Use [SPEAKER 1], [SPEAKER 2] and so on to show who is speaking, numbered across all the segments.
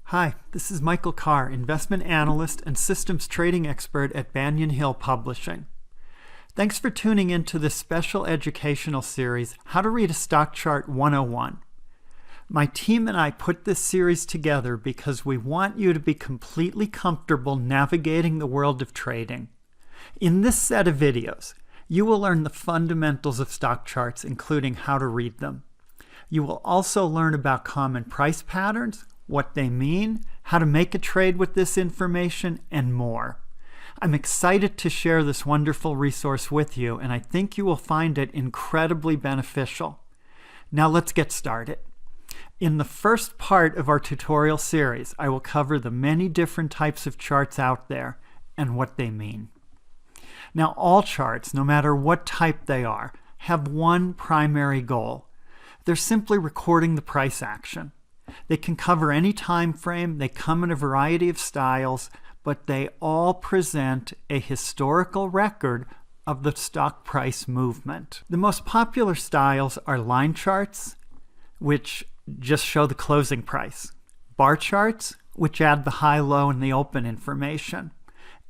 [SPEAKER 1] Hi, this is Michael Carr, investment analyst and systems trading expert at Banyan Hill Publishing. Thanks for tuning in to this special educational series, How to Read a Stock Chart 101. My team and I put this series together because we want you to be completely comfortable navigating the world of trading. In this set of videos, you will learn the fundamentals of stock charts, including how to read them. You will also learn about common price patterns, what they mean, how to make a trade with this information, and more. I'm excited to share this wonderful resource with you, and I think you will find it incredibly beneficial. Now let's get started. In the first part of our tutorial series, I will cover the many different types of charts out there and what they mean. Now all charts, no matter what type they are, have one primary goal. They're simply recording the price action. They can cover any time frame, they come in a variety of styles, but they all present a historical record of the stock price movement. The most popular styles are line charts, which just show the closing price, bar charts, which add the high, low, and the open information,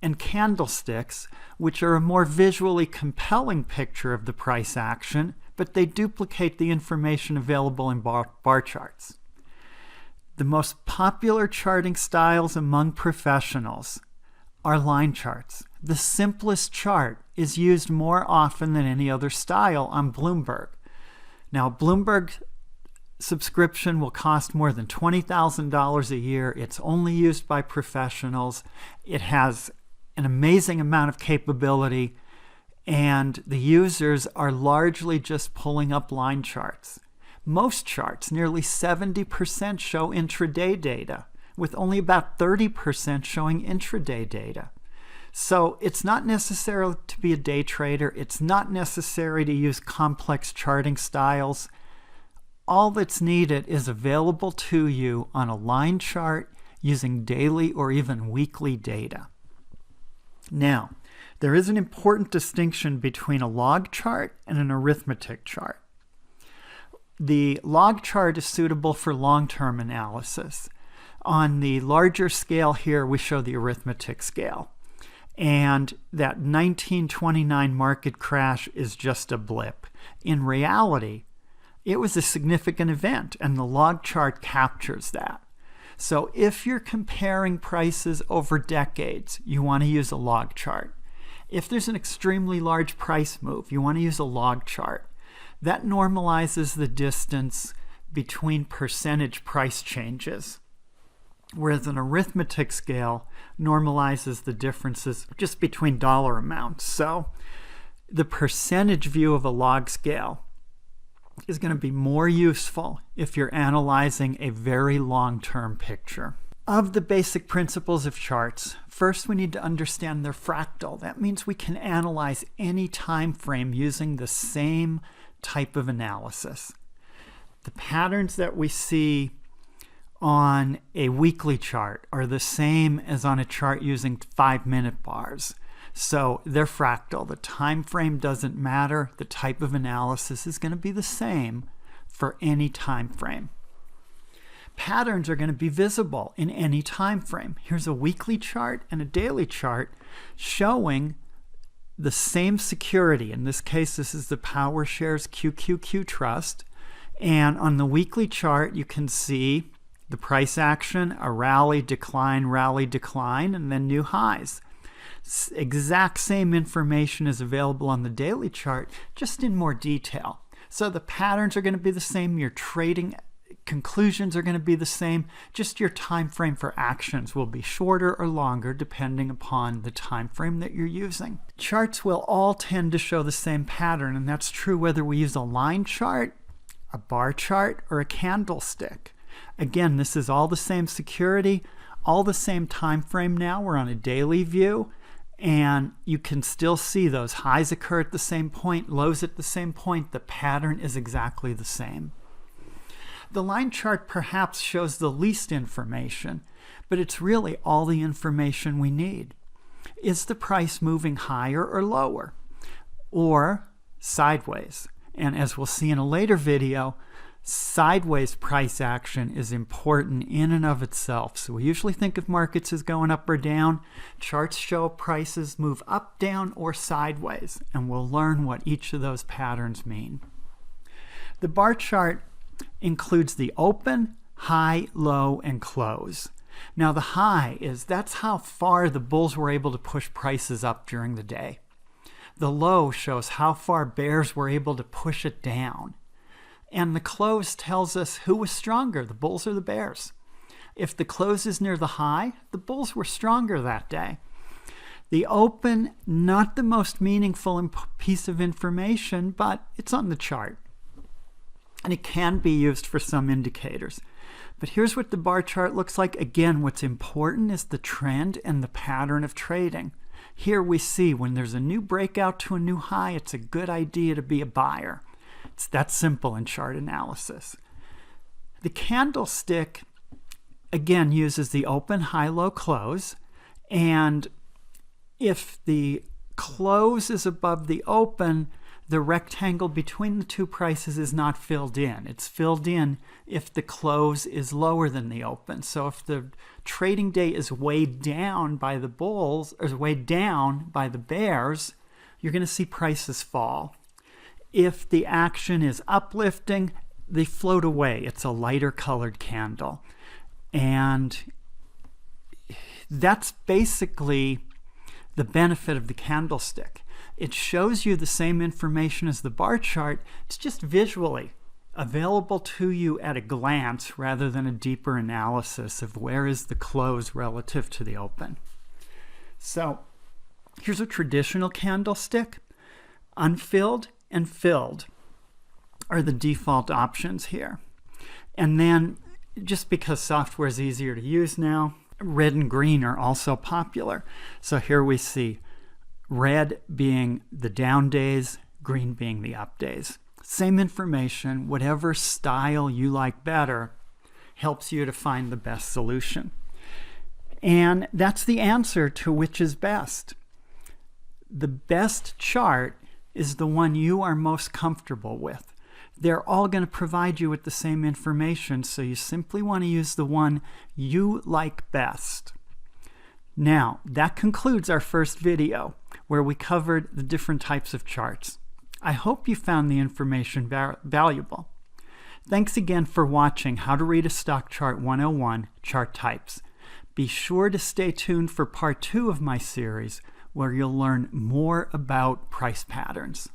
[SPEAKER 1] and candlesticks, which are a more visually compelling picture of the price action, but they duplicate the information available in bar charts. The most popular charting styles among professionals are line charts. The simplest chart is used more often than any other style on Bloomberg. Now, Bloomberg subscription will cost more than $20,000 a year. It's only used by professionals. It has an amazing amount of capability, and the users are largely just pulling up line charts. Most charts, nearly 70%, show intraday data, with only about 30% showing intraday data. So it's not necessary to be a day trader. It's not necessary to use complex charting styles. All that's needed is available to you on a line chart using daily or even weekly data. Now, there is an important distinction between a log chart and an arithmetic chart. The log chart is suitable for long-term analysis. On the larger scale here, we show the arithmetic scale. And that 1929 market crash is just a blip. In reality, it was a significant event, and the log chart captures that. So if you're comparing prices over decades, you want to use a log chart. If there's an extremely large price move, you want to use a log chart. That normalizes the distance between percentage price changes, whereas an arithmetic scale normalizes the differences just between dollar amounts. So the percentage view of a log scale is going to be more useful if you're analyzing a very long-term picture. Of the basic principles of charts, first we need to understand their fractal. That means we can analyze any time frame using the same type of analysis. The patterns that we see on a weekly chart are the same as on a chart using 5-minute bars. So they're fractal. The time frame doesn't matter. The type of analysis is going to be the same for any time frame. Patterns are going to be visible in any time frame. Here's a weekly chart and a daily chart showing the same security. In this case, this is the PowerShares QQQ Trust. And on the weekly chart, you can see the price action, a rally, decline, and then new highs. Exact same information is available on the daily chart, just in more detail. So the patterns are going to be the same. Your trading conclusions are going to be the same. Just your time frame for actions will be shorter or longer depending upon the time frame that you're using. Charts will all tend to show the same pattern, and that's true whether we use a line chart, a bar chart, or a candlestick. Again, this is all the same security, all the same time frame now. We're on a daily view, and you can still see those highs occur at the same point, lows at the same point. The pattern is exactly the same. The line chart perhaps shows the least information, but it's really all the information we need. Is the price moving higher or lower, or sideways? And as we'll see in a later video, sideways price action is important in and of itself. So we usually think of markets as going up or down. Charts show prices move up, down, or sideways, and we'll learn what each of those patterns mean. The bar chart includes the open, high, low, and close. Now the high that's how far the bulls were able to push prices up during the day. The low shows how far bears were able to push it down. And the close tells us who was stronger, the bulls or the bears. If the close is near the high, the bulls were stronger that day. The open, not the most meaningful piece of information, but it's on the chart. And it can be used for some indicators. But here's what the bar chart looks like. Again, what's important is the trend and the pattern of trading. Here we see when there's a new breakout to a new high, it's a good idea to be a buyer. It's that simple in chart analysis. The candlestick, again, uses the open, high, low, close. And if the close is above the open, the rectangle between the two prices is not filled in. It's filled in if the close is lower than the open. So if the trading day is weighed down by the bulls, or weighed down by the bears, you're going to see prices fall. If the action is uplifting, they float away. It's a lighter colored candle. And that's basically the benefit of the candlestick. It shows you the same information as the bar chart. It's just visually available to you at a glance rather than a deeper analysis of where is the close relative to the open. So here's a traditional candlestick. Unfilled and filled are the default options here. And then, just because software is easier to use now, red and green are also popular. So here we see red being the down days, green being the up days. Same information, whatever style you like better helps you to find the best solution. And that's the answer to which is best. The best chart is the one you are most comfortable with. They're all going to provide you with the same information, so you simply want to use the one you like best. Now, that concludes our first video, where we covered the different types of charts. I hope you found the information valuable. Thanks again for watching How to Read a Stock Chart 101 Chart Types. Be sure to stay tuned for part 2 of my series, where you'll learn more about price patterns.